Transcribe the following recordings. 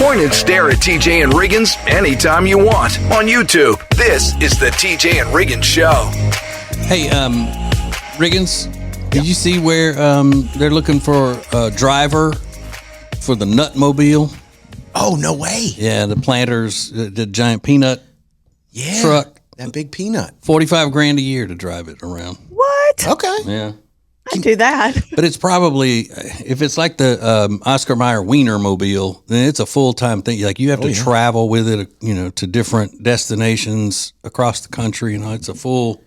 Point and stare at TJ and Riggins anytime you want on YouTube. This is the TJ and Riggins Show. Hey, Riggins, did you see where they're looking for a driver for the Nutmobile? Oh, no way. Yeah, the Planters, the giant peanut truck. That big peanut. $45,000 a year to drive it around. What? Okay. Yeah. I'd do that. But it's probably, if it's like the Oscar Mayer Wiener Mobile, then it's a full-time thing. Like you have to travel with it, to different destinations across the country. It's a full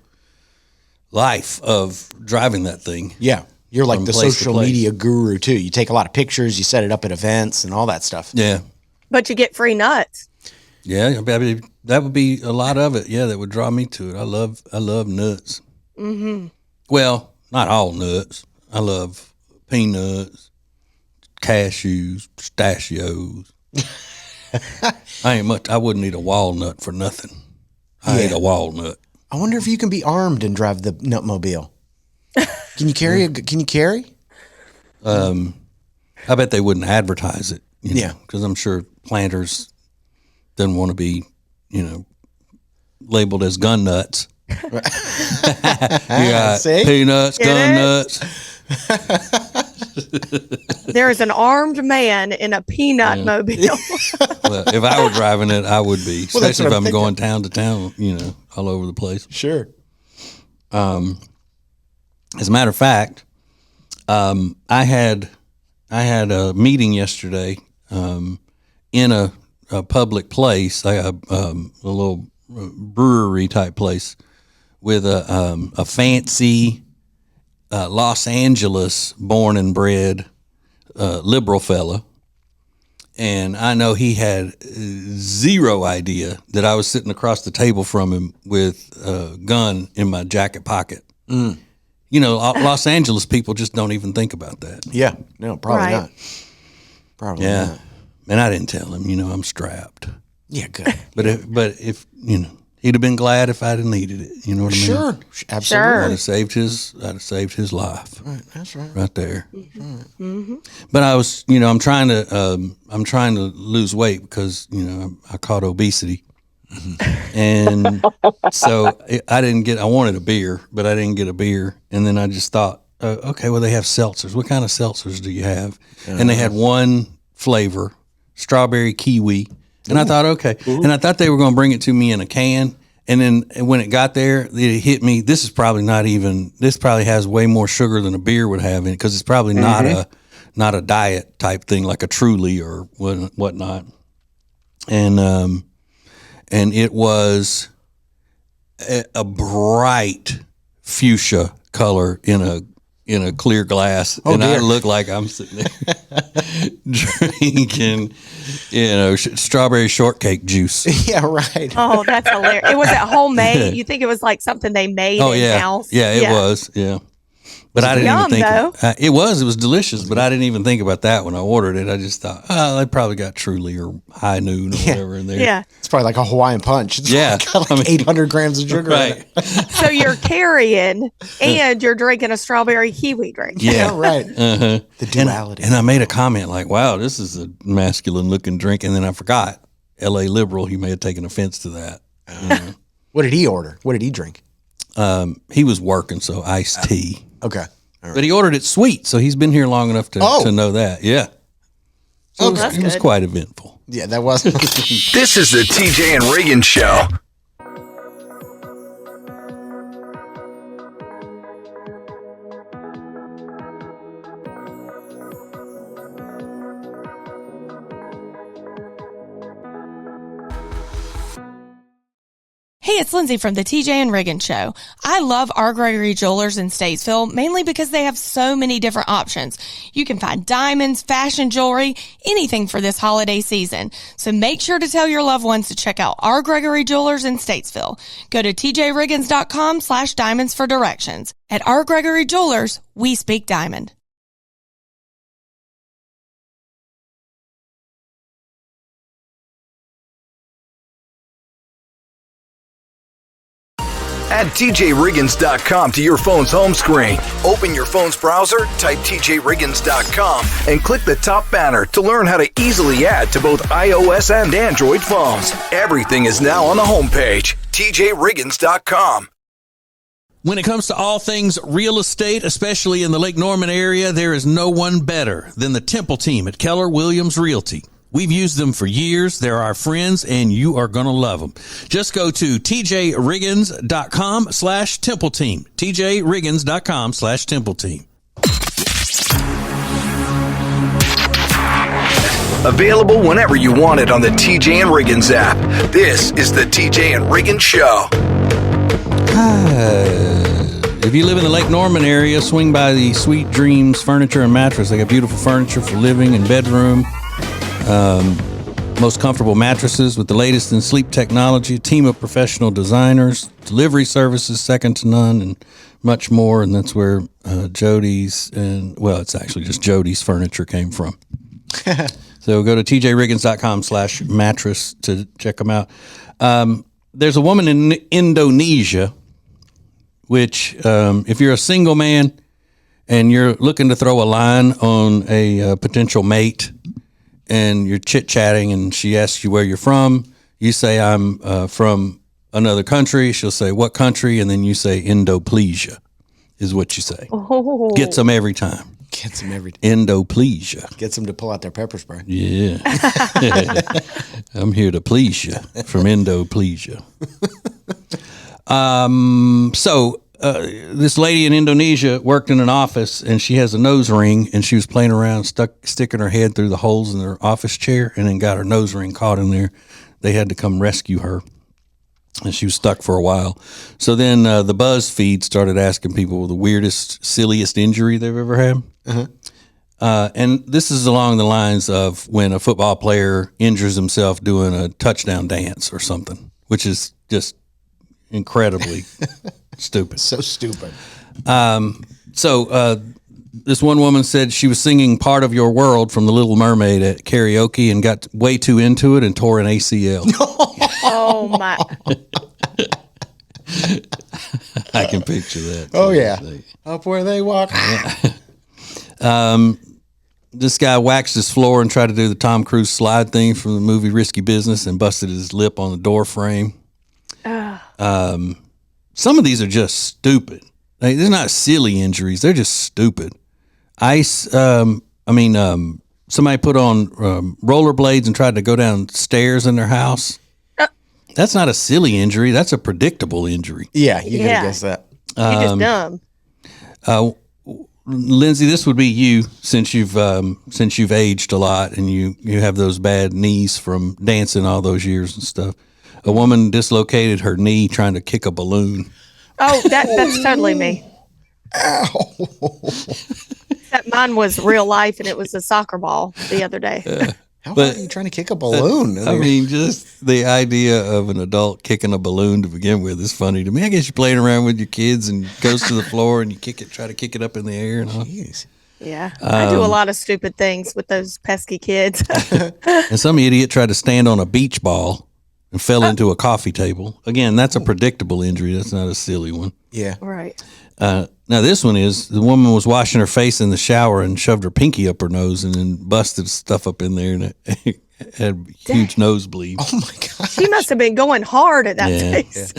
life of driving that thing. Yeah. You're like From the place to social place. media guru, too. You take a lot of pictures, you set it up at events and all that stuff. Yeah. But you get free nuts. Yeah, I mean, that would be a lot of it. Yeah, that would draw me to it. I love nuts. Mm-hmm. Well, not all nuts. I love peanuts, cashews, pistachios. I wouldn't eat a walnut for nothing. I ate a walnut. I wonder if you can be armed and drive the Nutmobile. Can you carry? I bet they wouldn't advertise it. Yeah. Because I'm sure Planters didn't want to be, labeled as gun nuts. Yeah, peanuts, gun nuts. There is an armed man in a peanut mobile. Well, if I were driving it, I would be, Well, that's especially what if I'm I'm thinking. going town to town, all over the place. Sure. As a matter of fact, I had a meeting yesterday in a public place, like a little brewery type place, with a fancy Los Angeles born and bred liberal fella. And I know he had zero idea that I was sitting across the table from him with a gun in my jacket pocket. Los Angeles people just don't even think about that. Yeah. No, probably Right. not. Probably Yeah. not. And I didn't tell him, I'm strapped. Yeah, good. But if he'd have been glad if I'd have needed it. You know what I mean? Sure. Absolutely. I'd have saved his life. Right, that's right. Right there. Mm-hmm. But I was, I'm trying to lose weight because, I caught obesity. And so I wanted a beer, but I didn't get a beer. And then I just thought, okay, well, they have seltzers. What kind of seltzers do you have? And they had one flavor, strawberry kiwi. And I thought, okay. And I thought they were going to bring it to me in a can. And then when it got there, it hit me. This probably has way more sugar than a beer would have in it because it's probably not a diet type thing like a Truly or whatnot. And it was a bright fuchsia color in a clear glass, and dear. I look like I'm sitting there drinking, strawberry shortcake juice. Yeah, right. Oh, that's hilarious. It was at homemade. You think it was like something they made in-house? Yeah, it was. Yeah. But I didn't even think it was delicious, but I didn't even think about that when I ordered it. I just thought, they probably got Truly or High Noon or whatever in there. Yeah. It's probably like a Hawaiian punch. It's got 800 grams of sugar in it. So you're carrying and you're drinking a strawberry kiwi drink. Yeah, right. The duality. And I made a comment like, wow, this is a masculine looking drink. And then I forgot, L.A. liberal, he may have taken offense to that. What did he order? What did he drink? He was working, so iced tea. Okay. All right. But he ordered it sweet, so he's been here long enough to know that. Yeah. So it was quite eventful. Yeah, that was. This is the TJ and Riggins Show. Hey, it's Lindsay from the TJ and Riggins Show. I love R. Gregory Jewelers in Statesville, mainly because they have so many different options. You can find diamonds, fashion jewelry, anything for this holiday season. So make sure to tell your loved ones to check out R. Gregory Jewelers in Statesville. Go to tjriggins.com/diamonds for directions. At R. Gregory Jewelers, we speak diamond. Add TJRiggins.com to your phone's home screen. Open your phone's browser, type TJRiggins.com, and click the top banner to learn how to easily add to both iOS and Android phones. Everything is now on the homepage, TJRiggins.com. When it comes to all things real estate, especially in the Lake Norman area, there is no one better than the Temple team at Keller Williams Realty. We've used them for years. They're our friends, and you are going to love them. Just go to tjriggins.com/Temple team. tjriggins.com/Temple team. Available whenever you want it on the TJ and Riggins app. This is the TJ and Riggins Show. If you live in the Lake Norman area, swing by the Sweet Dreams Furniture and Mattress. They got beautiful furniture for living and bedroom. Most comfortable mattresses with the latest in sleep technology, a team of professional designers, delivery services second to none, and much more. And that's where Jody's it's actually just Jody's furniture came from. So go to tjriggins.com/mattress to check them out. There's a woman in Indonesia, which if you're a single man and you're looking to throw a line on a potential mate, and you're chit-chatting and she asks you where you're from, you say, I'm from another country. She'll say, what country? And then you say, Indoplesia is what you say. Oh. Gets them every time. Gets them every time. Indoplesia. Gets them to pull out their pepper spray. Yeah. I'm here to please you from Indoplesia. This lady in Indonesia worked in an office, and she has a nose ring, and she was playing around, sticking her head through the holes in her office chair, and then got her nose ring caught in there. They had to come rescue her, and she was stuck for a while. So then the BuzzFeed started asking people the weirdest, silliest injury they've ever had. And this is along the lines of when a football player injures himself doing a touchdown dance or something, which is just incredibly stupid. So stupid. This one woman said she was singing Part of Your World from The Little Mermaid at karaoke and got way too into it and tore an ACL. Oh, my. I can picture that. Oh, yeah. Up where they walk. This guy waxed his floor and tried to do the Tom Cruise slide thing from the movie Risky Business and busted his lip on the door frame. Some of these are just stupid. They're not silly injuries. They're just stupid. Somebody put on rollerblades and tried to go down stairs in their house. That's not a silly injury. That's a predictable injury. Yeah, you gotta guess that. You're just dumb. Lindsay, this would be you since you've aged a lot and you have those bad knees from dancing all those years and stuff. A woman dislocated her knee trying to kick a balloon. Oh, that's totally me. Ow. Except mine was real life, and it was a soccer ball the other day. How are you trying to kick a balloon? Just the idea of an adult kicking a balloon to begin with is funny to me. I guess you're playing around with your kids and it goes to the floor and you try to kick it up in the air and all. Jeez. Yeah, I do a lot of stupid things with those pesky kids. And some idiot tried to stand on a beach ball and fell into a coffee table. Again, that's a predictable injury. That's not a silly one. Yeah. Right. Now this one is the woman was washing her face in the shower and shoved her pinky up her nose and then busted stuff up in there and it had huge nosebleeds. Oh my gosh. She must have been going hard at that place.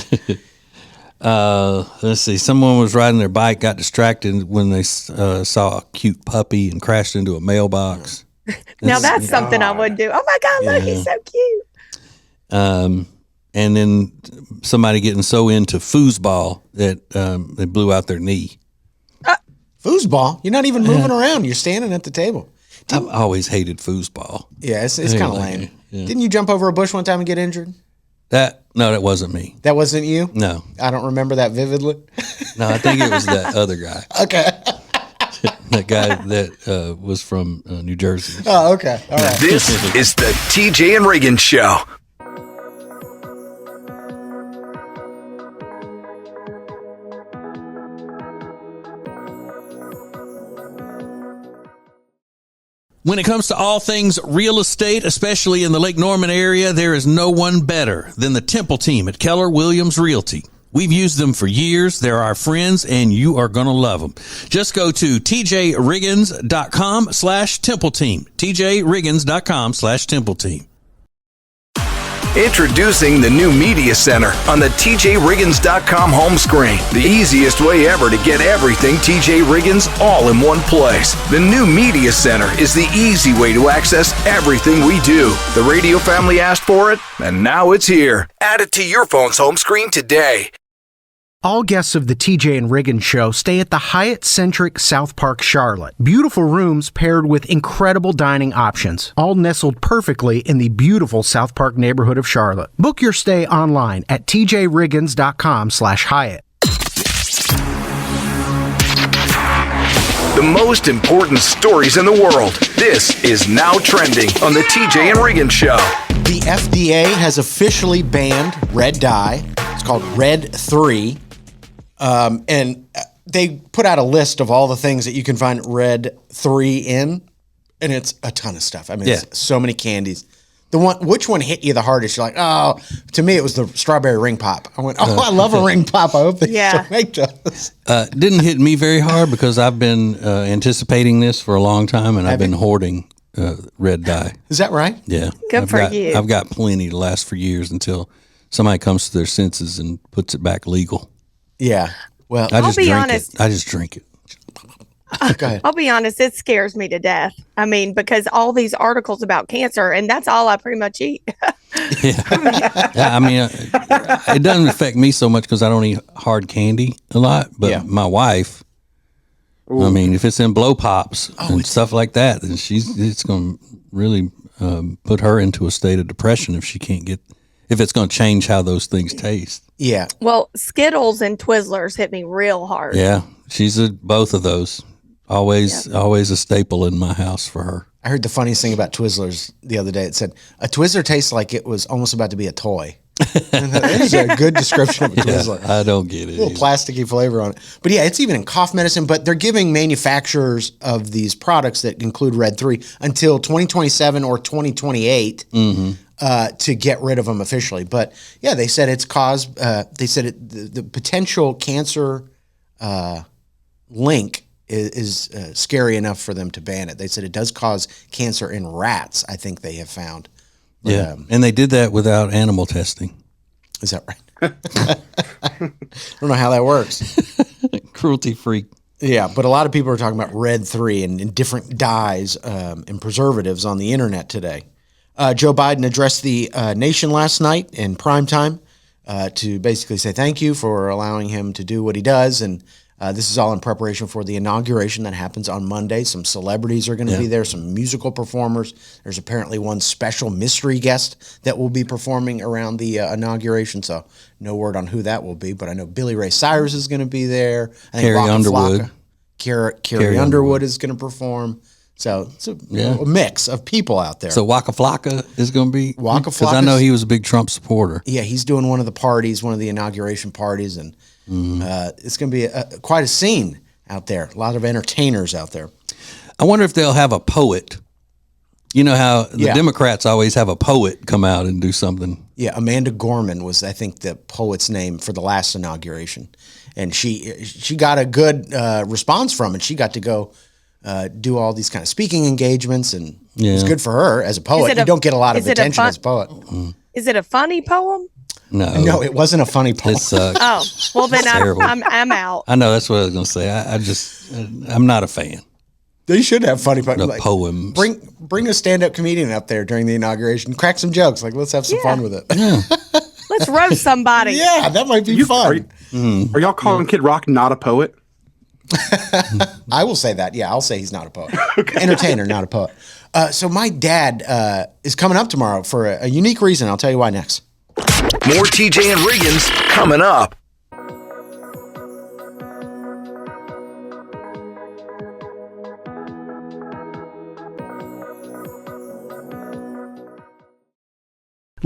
Let's see. Someone was riding their bike, got distracted when they saw a cute puppy and crashed into a mailbox. Now that's something I would do. Oh my God, look, he's so cute. And then somebody getting so into foosball that they blew out their knee. Foosball? You're not even moving around. You're standing at the table. I've always hated foosball. Yeah, it's kind of lame. Yeah. Didn't you jump over a bush one time and get injured? No, that wasn't me. That wasn't you? No. I don't remember that vividly. No, I think it was that other guy. Okay. That guy that was from New Jersey. Oh, okay. All right. This is the TJ and Riggins Show. When it comes to all things real estate, especially in the Lake Norman area, there is no one better than the Temple team at Keller Williams Realty. We've used them for years. They're our friends, and you are going to love them. Just go to tjriggins.com/Temple Team. tjriggins.com/Temple Team. Introducing the new Media Center on the TJRiggins.com home screen. The easiest way ever to get everything TJ Riggins all in one place. The new Media Center is the easy way to access everything we do. The radio family asked for it, and now it's here. Add it to your phone's home screen today. All guests of the TJ and Riggins Show stay at the Hyatt-centric South Park Charlotte. Beautiful rooms paired with incredible dining options, all nestled perfectly in the beautiful South Park neighborhood of Charlotte. Book your stay online at tjriggins.com/Hyatt. The most important stories in the world. This is Now Trending on the TJ and Riggins Show. The FDA has officially banned red dye. It's called Red 3. And they put out a list of all the things that you can find Red 3 in, and it's a ton of stuff. I mean, it's so many candies. Which one hit you the hardest? You're like, oh, to me, it was the strawberry ring pop. I went, I love a ring pop. I hope they still make those. Didn't hit me very hard because I've been anticipating this for a long time, and I've been hoarding red dye. Is that right? Yeah. Good for you. I've got plenty to last for years until somebody comes to their senses and puts it back legal. Yeah. Well, I just be drink honest. it. I just drink it. Go ahead. I'll be honest, it scares me to death. I mean, because all these articles about cancer, and that's all I pretty much eat. Yeah, I mean, it doesn't affect me so much because I don't eat hard candy a lot. But my wife, I mean, if it's in blow pops and stuff like that, then it's going to really put her into a state of depression if it's going to change how those things taste. Yeah. Well, Skittles and Twizzlers hit me real hard. Yeah, she's both of those. Always a staple in my house for her. I heard the funniest thing about Twizzlers the other day. It said, a Twizzler tastes like it was almost about to be a toy. That is a good description of a Twizzler. I don't get it. A little plasticky flavor on it. But yeah, it's even in cough medicine, but they're giving manufacturers of these products that include Red 3 until 2027 or 2028 to get rid of them officially. But yeah, they said it's caused, the potential cancer link is scary enough for them to ban it. They said it does cause cancer in rats, I think they have found. But, yeah, and they did that without animal testing. Is that right? I don't know how that works. Cruelty free. Yeah, but a lot of people are talking about Red 3 and different dyes and preservatives on the internet today. Joe Biden addressed the nation last night in prime time to basically say thank you for allowing him to do what he does. And this is all in preparation for the inauguration that happens on Monday. Some celebrities are going to be there, some musical performers. There's apparently one special mystery guest that will be performing around the inauguration. So no word on who that will be, but I know Billy Ray Cyrus is going to be there. I think Carrie Underwood. Carrie Underwood is going to perform. So it's a mix of people out there. So Waka Flocka is going to be? Waka Flocka. Because I know he was a big Trump supporter. Yeah, he's doing one of the parties, one of the inauguration parties, and it's going to be quite a scene out there. A lot of entertainers out there. I wonder if they'll have a poet. You know how the Democrats always have a poet come out and do something. Yeah, Amanda Gorman was, I think, the poet's name for the last inauguration. And she got a good response from it. She got to go do all these kind of speaking engagements, and it was good for her as a poet. You don't get a lot of attention as a poet. Is it a funny poem? No, it wasn't a funny poem. It sucks. Oh, well then I'm out. I know, that's what I was going to say. I'm not a fan. They should have funny poems. Bring a stand-up comedian up there during the inauguration. Crack some jokes. Let's have some fun with it. Yeah. Let's roast somebody. Yeah, that might be fun. Are y'all calling Kid Rock not a poet? I will say that. Yeah, I'll say he's not a poet. Okay. Entertainer, not a poet. So my dad is coming up tomorrow for a unique reason. I'll tell you why next. More TJ and Riggins coming up.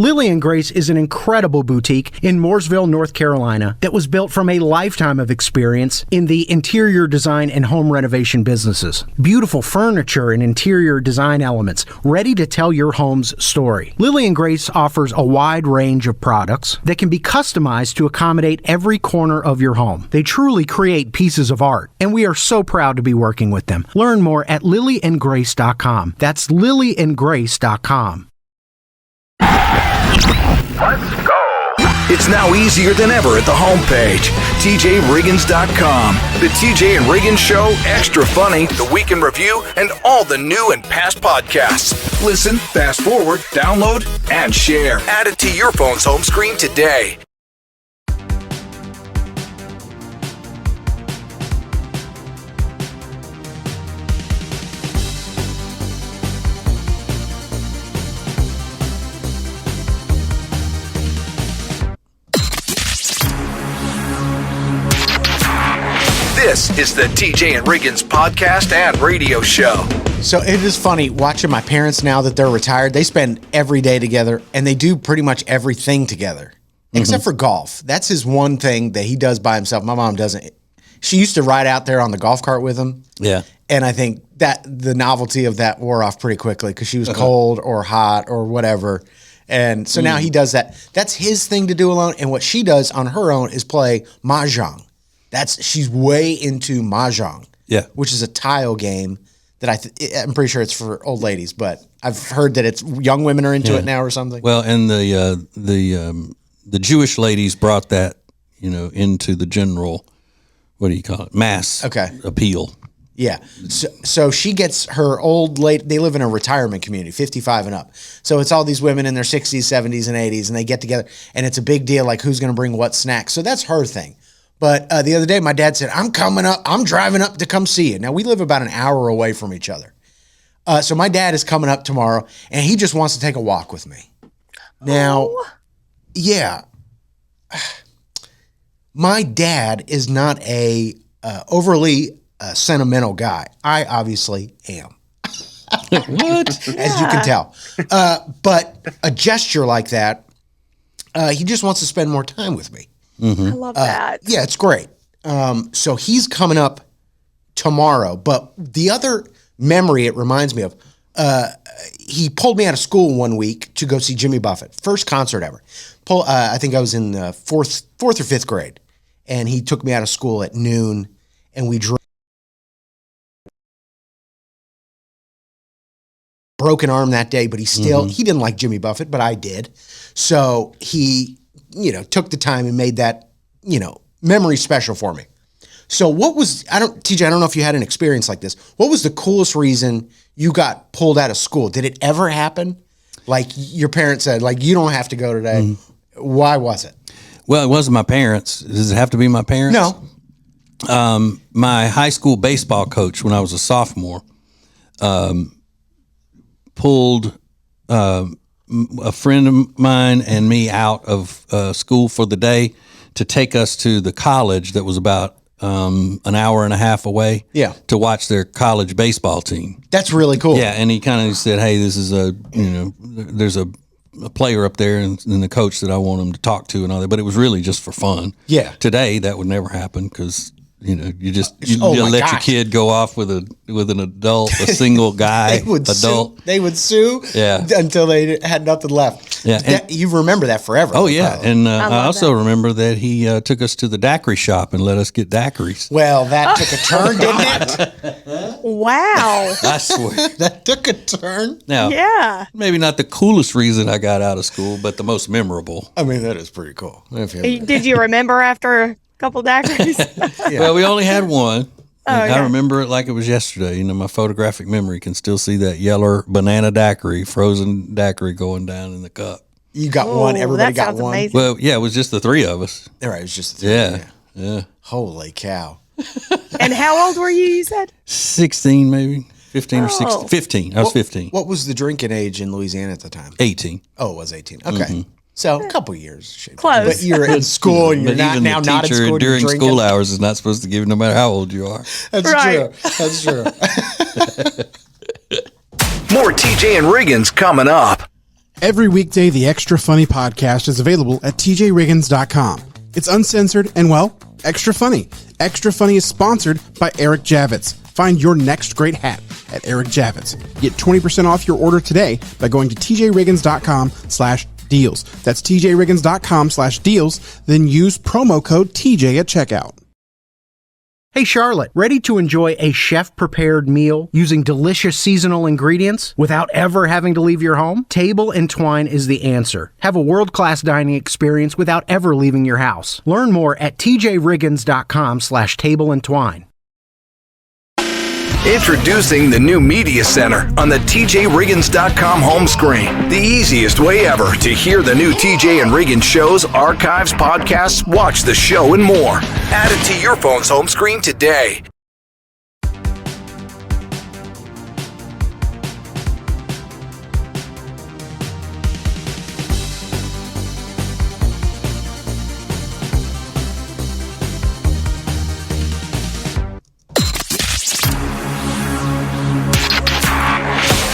Lily and Grace is an incredible boutique in Mooresville, North Carolina that was built from a lifetime of experience in the interior design and home renovation businesses. Beautiful furniture and interior design elements ready to tell your home's story. Lily and Grace offers a wide range of products that can be customized to accommodate every corner of your home. They truly create pieces of art, and we are so proud to be working with them. Learn more at lilyandgrace.com. That's lilyandgrace.com. Let's go. It's now easier than ever at the homepage, TJRiggins.com. The TJ and Riggins Show, Extra Funny, The Week in Review, and all the new and past podcasts. Listen, fast forward, download, and share. Add it to your phone's home screen today. This is the TJ and Riggins podcast and radio show. So it is funny watching my parents now that they're retired. They spend every day together and they do pretty much everything together except for golf. That's his one thing that he does by himself. My mom doesn't. She used to ride out there on the golf cart with him. Yeah. And I think that the novelty of that wore off pretty quickly because she was cold or hot or whatever. And so now he does that. That's his thing to do alone. And what she does on her own is play mahjong. She's way into mahjong, which is a tile game that I'm pretty sure it's for old ladies, but I've heard that it's young women are into it now or something. Well, and the Jewish ladies brought that into the general, what do you call it, mass appeal. Yeah. So she gets her old lady. They live in a retirement community, 55 and up. So it's all these women in their 60s, 70s, and 80s, and they get together, and it's a big deal, like who's going to bring what snacks. So that's her thing. But the other day, my dad said, I'm driving up to come see you. Now, we live about an hour away from each other. So my dad is coming up tomorrow, and he just wants to take a walk with me. Now, my dad is not a overly sentimental guy. I obviously am. What? As you can tell. But a gesture like that, he just wants to spend more time with me. Mm-hmm. I love that. Yeah, it's great. So he's coming up tomorrow. But the other memory it reminds me of, he pulled me out of school one week to go see Jimmy Buffett. First concert ever. I think I was in the fourth or fifth grade. And he took me out of school at noon, and we drove. Broken arm that day, but he didn't like Jimmy Buffett, but I did. So he took the time and made that, memory special for me. So TJ, I don't know if you had an experience like this. What was the coolest reason you got pulled out of school? Did it ever happen? Like your parents said, like, you don't have to go today. Mm-hmm. Why was it? Well, it wasn't my parents. Does it have to be my parents? No. My high school baseball coach, when I was a sophomore, pulled a friend of mine and me out of school for the day to take us to the college that was about an hour and a half away to watch their college baseball team. That's really cool. Yeah, and he kind of said, hey, this is there's a player up there and the coach that I want him to talk to and all that. But it was really just for fun. Yeah. Today, that would never happen because you let your kid go off with an adult, a single guy, adult. They would sue until they had nothing left. Yeah. You remember that forever. Oh, yeah. And I also remember that he took us to the daiquiri shop and let us get daiquiris. Well, that took a turn, didn't it? Wow. I swear. That took a turn. Now, maybe not the coolest reason I got out of school, but the most memorable. I mean, that is pretty cool. Did you remember after couple daiquiris? Well, we only had one. I remember it like it was yesterday. My photographic memory can still see that yellow banana daiquiri, frozen daiquiri going down in the cup. You got one. Everybody got one. Amazing. Well, yeah, it was just the three of us. All right, it was just the three. Yeah. Holy cow. And how old were you said? 16 maybe. 15 or 16. 15. I was 15. What was the drinking age in Louisiana at the time? 18. Oh, it was 18. Okay. Mm-hmm. So a couple years. Close. But you're in school and you're not now not in school. During school hours is not supposed to give no matter how old you are. That's true. That's true. More TJ and Riggins coming up. Every weekday, the Extra Funny podcast is available at tjriggins.com. It's uncensored and, well, extra funny. Extra Funny is sponsored by Eric Javits. Find your next great hat at Eric Javits. Get 20% off your order today by going to tjriggins.com/deals. That's tjriggins.com/deals. Then use promo code TJ at checkout. Hey Charlotte, ready to enjoy a chef-prepared meal using delicious seasonal ingredients without ever having to leave your home? Table and Twine is the answer. Have a world-class dining experience without ever leaving your house. Learn more at tjriggins.com/tableandtwine. Introducing the new Media Center on the TJRiggins.com home screen. The easiest way ever to hear the new TJ and Riggins shows, archives, podcasts, watch the show, and more. Add it to your phone's home screen today.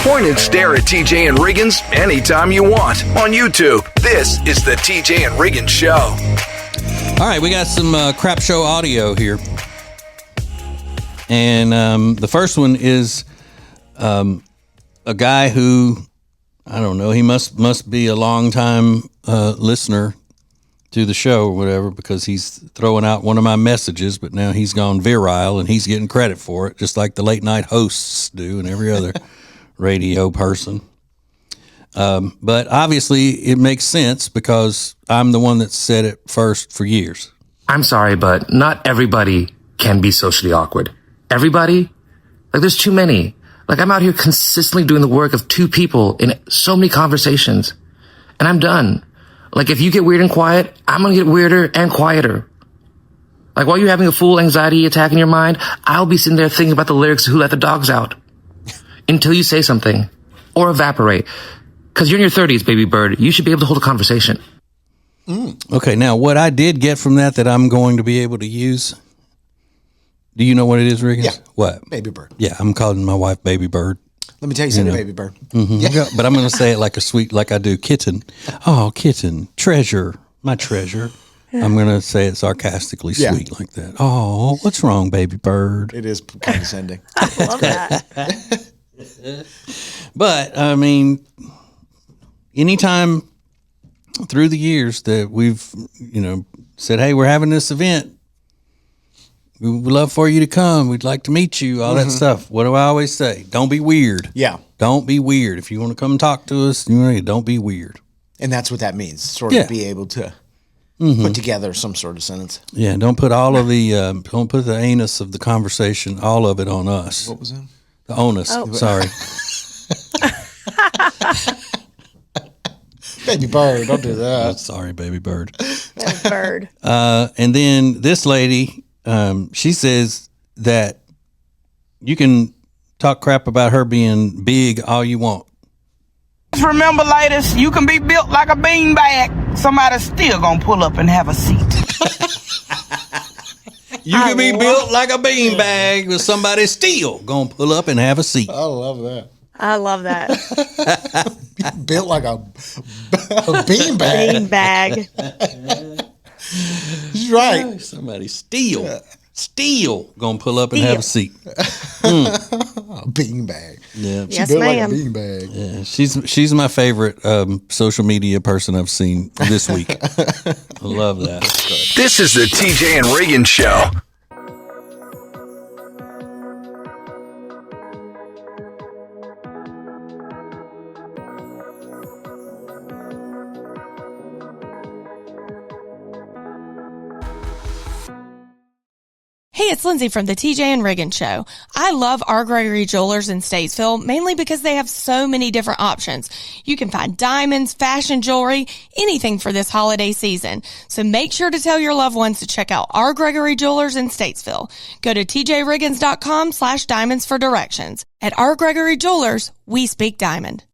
Point and stare at TJ and Riggins anytime you want on YouTube. This is the TJ and Riggins Show. All right, we got some crap show audio here. And the first one is a guy who, I don't know, he must be a long-time listener to the show or whatever, because he's throwing out one of my messages, but now he's gone virile and he's getting credit for it, just like the late-night hosts do and every other radio person. But obviously it makes sense because I'm the one that said it first for years. I'm sorry, but not everybody can be socially awkward. Everybody? Like, there's too many. Like, I'm out here consistently doing the work of two people in so many conversations, and I'm done. Like, if you get weird and quiet, I'm gonna get weirder and quieter. Like, while you're having a full anxiety attack in your mind, I'll be sitting there thinking about the lyrics of Who Let the Dogs Out until you say something or evaporate. Because you're in your 30s, baby bird. You should be able to hold a conversation. Okay, now what I did get from that I'm going to be able to use. Do you know what it is, Riggins? Yeah. What? Baby bird. Yeah, I'm calling my wife Baby Bird. Let me tell you something, baby bird. Mm-hmm. Yeah. But I'm going to say it like a sweet, like I do kitten. Oh, kitten, treasure, my treasure. I'm going to say it sarcastically sweet like that. Oh, what's wrong, baby bird? It is condescending. I love that. But, I mean, anytime through the years that we've, said, hey, we're having this event, we would love for you to come. We'd like to meet you, all that stuff. What do I always say? Don't be weird. Yeah. Don't be weird. If you want to come talk to us, don't be weird. And that's what that means, sort of be able to put together some sort of sentence. Yeah, don't put all of the, don't put the anus of the conversation, all of it on us. What was that? The onus, sorry. Baby bird, don't do that. Sorry, baby bird. Baby bird. And then this lady, she says that you can talk crap about her being big all you want. Just remember, ladies, you can be built like a beanbag. Somebody's still gonna pull up and have a seat. You can be built like a beanbag, but somebody's still gonna pull up and have a seat. I love that. I love that. Built like a beanbag. Beanbag. He's right. Somebody still gonna pull up and have a seat. A beanbag. Yeah. Yes, Built like a ma'am. beanbag. Yeah, she's my favorite social media person I've seen this week. I love that. This is the TJ and Riggins Show. Hey, it's Lindsay from the TJ and Riggins Show. I love our Gregory Jewelers in Statesville, mainly because they have so many different options. You can find diamonds, fashion jewelry, anything for this holiday season. So make sure to tell your loved ones to check out our Gregory Jewelers in Statesville. Go to tjriggins.com/diamonds for directions. At our Gregory Jewelers, we speak diamond.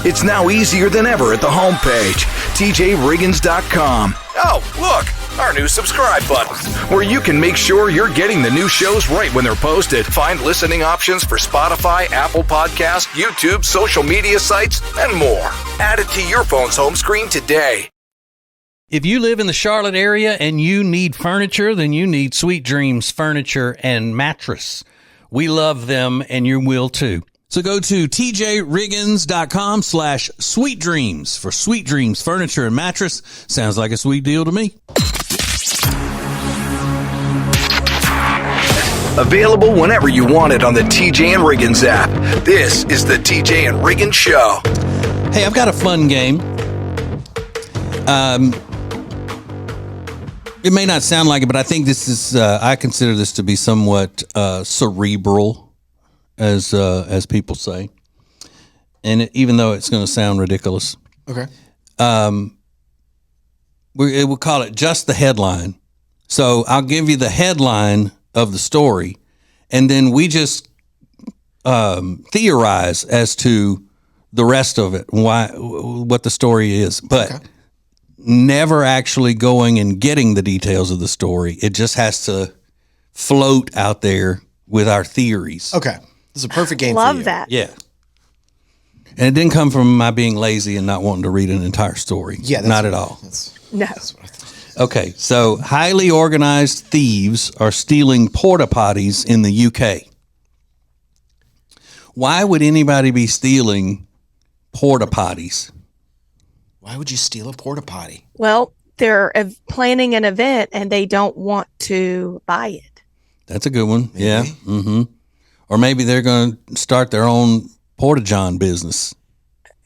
It's now easier than ever at the homepage, tjriggins.com. Oh, look, our new subscribe button, where you can make sure you're getting the new shows right when they're posted. Find listening options for Spotify, Apple Podcasts, YouTube, social media sites, and more. Add it to your phone's home screen today. If you live in the Charlotte area and you need furniture, then you need Sweet Dreams Furniture and Mattress. We love them, and you will too. So go to tjriggins.com/sweetdreams for Sweet Dreams Furniture and Mattress. Sounds like a sweet deal to me. Available whenever you want it on the TJ and Riggins app. This is the TJ and Riggins Show. Hey, I've got a fun game. It may not sound like it, but I think this is, I consider this to be somewhat cerebral, as people say. And even though it's going to sound ridiculous. Okay. We'll call it just the headline. So I'll give you the headline of the story, and then we just theorize as to the rest of it, what the story is. But never actually going and getting the details of the story. It just has to float out there with our theories. Okay. This is a perfect game for you. Love that. Yeah. And it didn't come from my being lazy and not wanting to read an entire story. Yeah. Not at all. No. Okay. So highly organized thieves are stealing porta potties in the UK. Why would anybody be stealing porta potties? Why would you steal a porta potty? Well, they're planning an event and they don't want to buy it. That's a good one. Maybe. Yeah. Mm-hmm. Or maybe they're going to start their own porta-john business.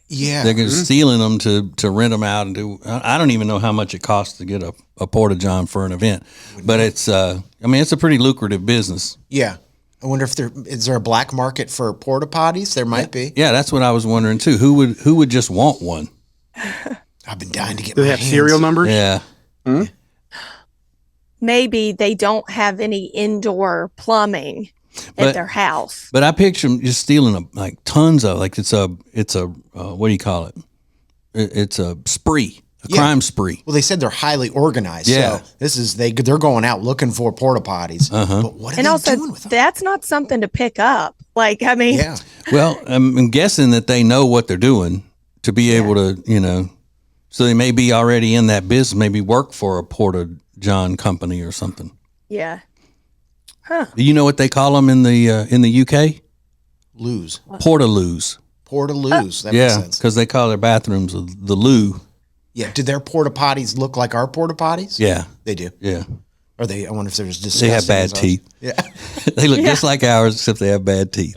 Yeah. They're stealing them to rent them out and do. I don't even know how much it costs to get a porta-john for an event, but it's it's a pretty lucrative business. Yeah. I wonder if is there a black market for porta potties? There might be. Yeah, that's what I was wondering too. Who would just want one? I've been dying to get. Do they have serial numbers? Yeah. Hmm? Maybe they don't have any indoor plumbing at their house. But I picture them just stealing tons of it's a what do you call it? It's a spree, a crime spree. Well, they said they're highly organized. Yeah. So this is they're going out looking for porta potties. But what are they doing with them? That's not something to pick up. Yeah. Well, I'm guessing that they know what they're doing to be able to, so they may be already in that business, maybe work for a porta-john company or something. Yeah. Huh. You know what they call them in the UK? Loos. Porta-loos. Porta-loos. That makes sense. Because they call their bathrooms the loo. Yeah. Do their porta potties look like our porta potties? Yeah. They do. Yeah. Or I wonder if there's disgusting. They have bad teeth. Yeah. They look just like ours, except they have bad teeth.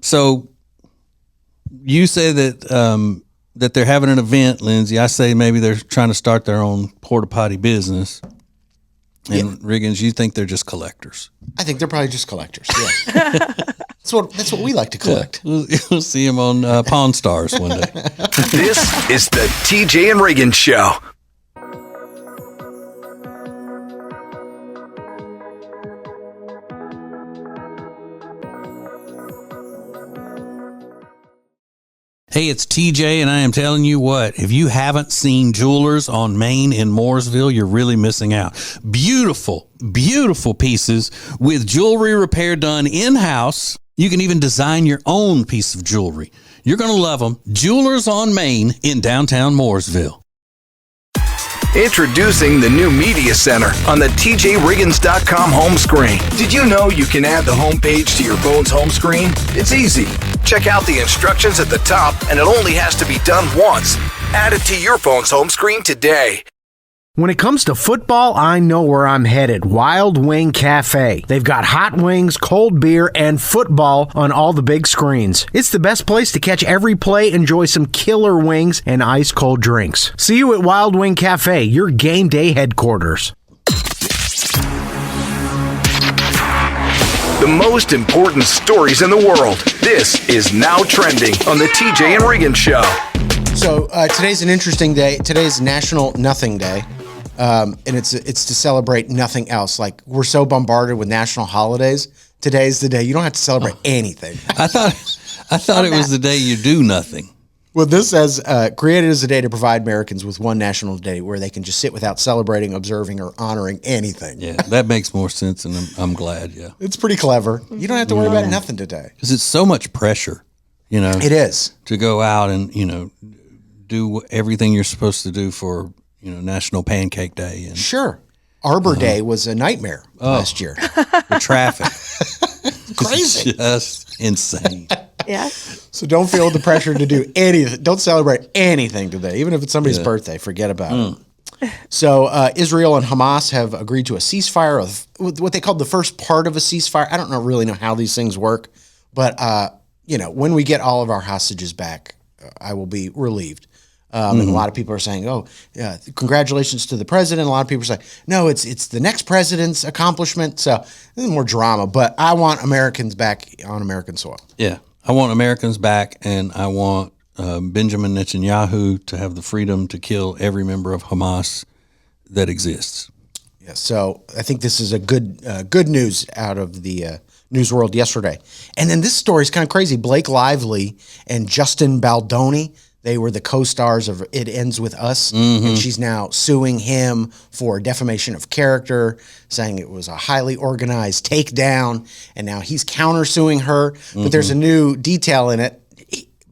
So you say that that they're having an event, Lindsay. I say maybe they're trying to start their own porta potty business. And Riggins, you think they're just collectors? I think they're probably just collectors. Yeah. That's what we like to collect. Yeah. We'll see them on Pawn Stars one day. This is the TJ and Riggins Show. Hey, it's TJ, and I am telling you what, if you haven't seen Jewelers on Main in Mooresville, you're really missing out. Beautiful, beautiful pieces with jewelry repair done in-house. You can even design your own piece of jewelry. You're going to love them. Jewelers on Main in downtown Mooresville. Introducing the new Media Center on the TJRiggins.com home screen. Did you know you can add the homepage to your phone's home screen? It's easy. Check out the instructions at the top, and it only has to be done once. Add it to your phone's home screen today. When it comes to football, I know where I'm headed. Wild Wing Cafe. They've got hot wings, cold beer, and football on all the big screens. It's the best place to catch every play, enjoy some killer wings, and ice-cold drinks. See you at Wild Wing Cafe, your game day headquarters. The most important stories in the world. This is Now Trending on the TJ and Riggins Show. So today's an interesting day. Today's National Nothing Day. And it's to celebrate nothing else. Like, we're so bombarded with national holidays. Today's the day you don't have to celebrate anything. I thought it was the day you do nothing. Well, this says, created as a day to provide Americans with one national day where they can just sit without celebrating, observing, or honoring anything. Yeah, that makes more sense, and I'm glad, yeah. It's pretty clever. You don't have to worry about nothing today. Because it's so much pressure, you know. It is. To go out and, you know, do everything you're supposed to do for, you know, National Pancake Day. And Sure. Arbor Day was a nightmare last year. the traffic. Crazy. Just insane. Yeah. So don't feel the pressure to do anything. Don't celebrate anything today, even if it's somebody's birthday. Forget about it. So Israel and Hamas have agreed to a ceasefire of what they called the first part of a ceasefire. I don't really know how these things work, but you know, when we get all of our hostages back, I will be relieved. And a lot of people are saying, "Oh, yeah, congratulations to the president." A lot of people are saying, "No, it's the next president's accomplishment." So there's more drama, but I want Americans back on American soil. Yeah. I want Americans back, and I want Benjamin Netanyahu to have the freedom to kill every member of Hamas that exists. Yeah, so I think this is a good news out of the news world yesterday. And then this story is kind of crazy. Blake Lively and Justin Baldoni, they were the co-stars of It Ends With Us, and she's now suing him for defamation of character, saying it was a highly organized takedown, and now he's countersuing her. But there's a new detail in it.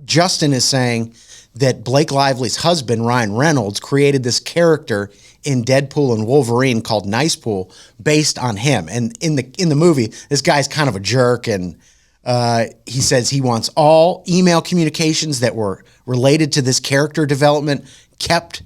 Justin is saying that Blake Lively's husband, Ryan Reynolds, created this character in Deadpool and Wolverine called Nicepool based on him. And in the movie, this guy's kind of a jerk, and he says he wants all email communications that were related to this character development kept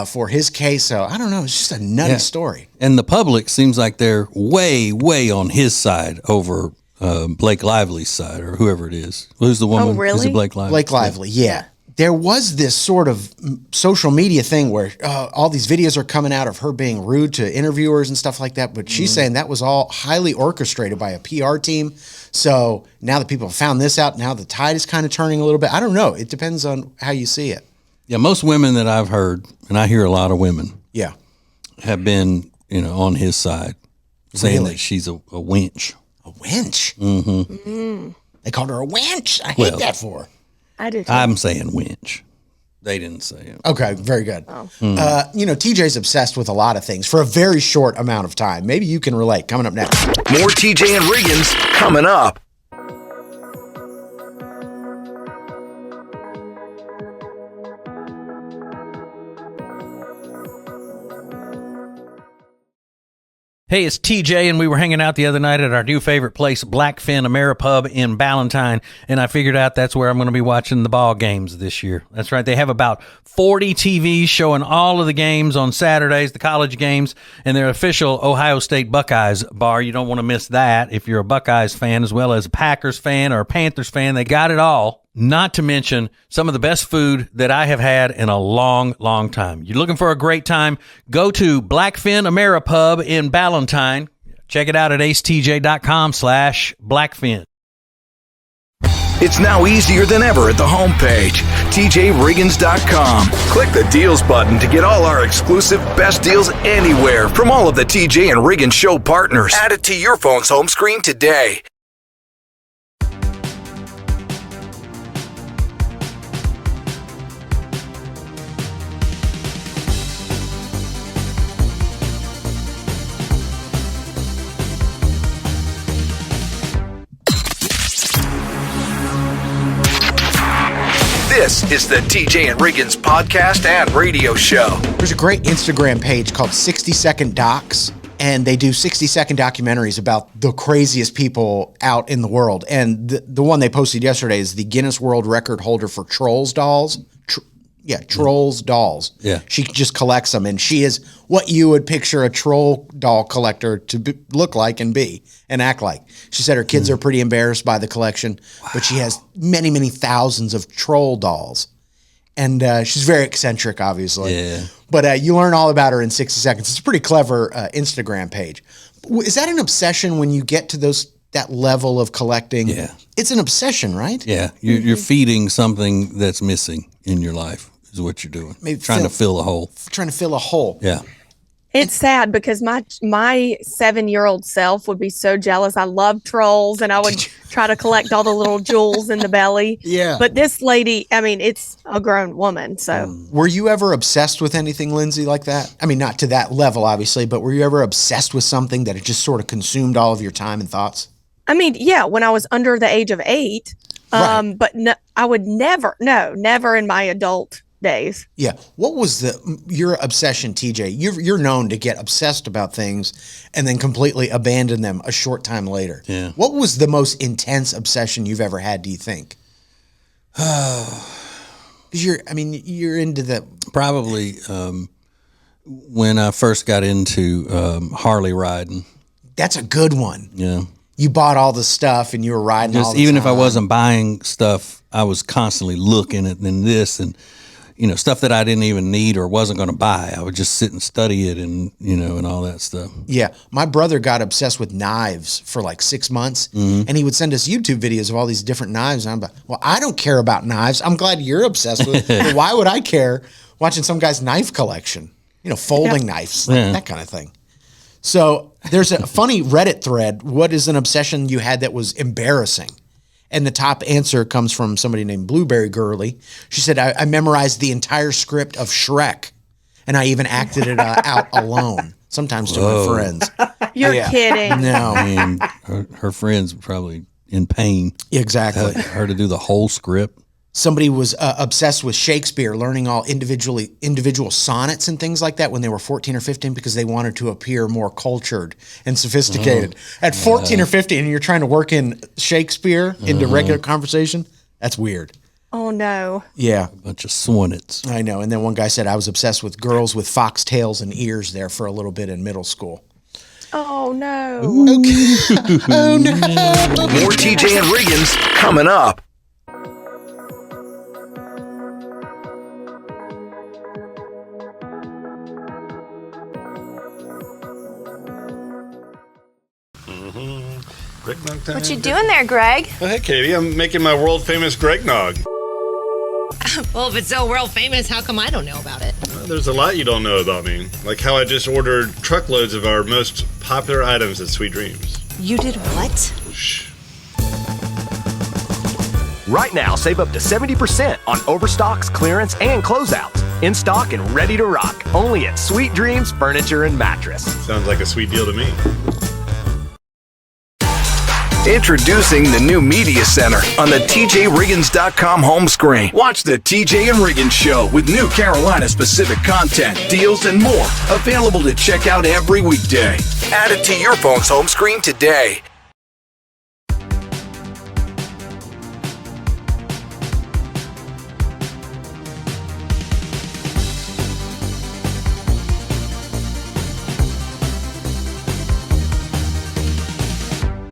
for his case. So I don't know. It's just a nutty story. And the public seems like they're way, way on his side over Blake Lively's side, or whoever it is. Who's the woman? Oh, really? Is it Blake Lively? Blake Lively, yeah. There was this sort of social media thing where all these videos are coming out of her being rude to interviewers and stuff like that. But she's saying that was all highly orchestrated by a PR team. So now that people have found this out, now the tide is kind of turning a little bit. I don't know. It depends on how you see it. Yeah, most women that I've heard, and I hear a lot of women, Yeah. have been, you know, on his side, saying that she's a wench. A wench? Mm-hmm. They called her a wench. I hate that for her. I do too. I'm saying wench. They didn't say it. Okay, very good. You know, TJ's obsessed with a lot of things for a very short amount of time. Maybe you can relate. Coming up next. More TJ and Riggins coming up. Hey, it's TJ, and we were hanging out the other night at our new favorite place, Blackfin Ameripub in Ballantyne, and I figured out that's where I'm going to be watching the ball games this year. That's right. They have about 40 TVs showing all of the games on Saturdays, the college games, and their official Ohio State Buckeyes bar. You don't want to miss that if you're a Buckeyes fan as well as a Packers fan or a Panthers fan. They got it all. Not to mention some of the best food that I have had in a long, long time. You're looking for a great time? Go to Blackfin Ameripub in Ballantyne. Check it out at acetj.com/Blackfin. It's now easier than ever at the homepage, tjriggins.com. Click the deals button to get all our exclusive best deals anywhere from all of the TJ and Riggins Show partners. Add it to your phone's home screen today. This is the TJ and Riggins podcast and radio show. There's a great Instagram page called 60-Second Docs, and they do 60-second documentaries about the craziest people out in the world. And the one they posted yesterday is the Guinness World Record holder for Trolls dolls. Trolls dolls. Yeah. She just collects them, and she is what you would picture a troll doll collector to look like and be and act like. She said her kids are pretty embarrassed by the collection, but she has many, many thousands of troll dolls. And she's very eccentric, obviously. Yeah. But you learn all about her in 60 seconds. It's a pretty clever Instagram page. Is that an obsession when you get to that level of collecting? Yeah. It's an obsession, right? Yeah. You're feeding something that's missing in your life is what you're doing. Maybe trying to fill a hole. Trying to fill a hole. Yeah. It's sad because my 7-year-old self would be so jealous. I love trolls, and I would try to collect all the little jewels in the belly. Yeah. But this lady, I mean, it's a grown woman. So Were you ever obsessed with anything, Lindsay, like that? I mean, not to that level, obviously, but were you ever obsessed with something that it just sort of consumed all of your time and thoughts? I mean, yeah, when I was under the age of 8, Right. but no, I would never in my adult days. Yeah. What was your obsession, TJ? You're known to get obsessed about things and then completely abandon them a short time later. Yeah. What was the most intense obsession you've ever had, do you think? Because you're into the... Probably when I first got into Harley riding. That's a good one. Yeah. You bought all the stuff and you were riding all the Even time. if I wasn't buying stuff, I was constantly looking at this and stuff that I didn't even need or wasn't going to buy. I would just sit and study it and and all that stuff. Yeah. My brother got obsessed with knives for like 6 months, and he would send us YouTube videos of all these different knives. And I'm like, well, I don't care about knives. I'm glad you're obsessed with it. But why would I care watching some guy's knife collection? Folding knives, that kind of thing. So there's a funny Reddit thread. What is an obsession you had that was embarrassing? And the top answer comes from somebody named Blueberry Girly. She said, I memorized the entire script of Shrek, and I even acted it out alone, sometimes to my friends. You're kidding. No. And her friends were probably in pain. Exactly. Her to do the whole script. Somebody was obsessed with Shakespeare, learning all individual sonnets and things like that when they were 14 or 15 because they wanted to appear more cultured and sophisticated. At 14 or 15, and you're trying to work in Shakespeare into regular conversation, that's weird. Oh, no. Yeah. A bunch of sonnets. I know. And then one guy said, I was obsessed with girls with foxtails and ears there for a little bit in middle school. Oh, no. Okay. Oh, no. More TJ and Riggins coming up. What you doing there, Greg? Oh, hey, Katie. I'm making my world-famous Greg Nog. Well, if it's so world famous, how come I don't know about it? There's a lot you don't know about me. Like how I just ordered truckloads of our most popular items at Sweet Dreams. You did what? Shh. Right now, save up to 70% on overstocks, clearance, and closeouts. In stock and ready to rock. Only at Sweet Dreams Furniture and Mattress. Sounds like a sweet deal to me. Introducing the new Media Center on the TJRiggins.com home screen. Watch the TJ and Riggins Show with new Carolina-specific content, deals, and more. Available to check out every weekday. Add it to your phone's home screen today.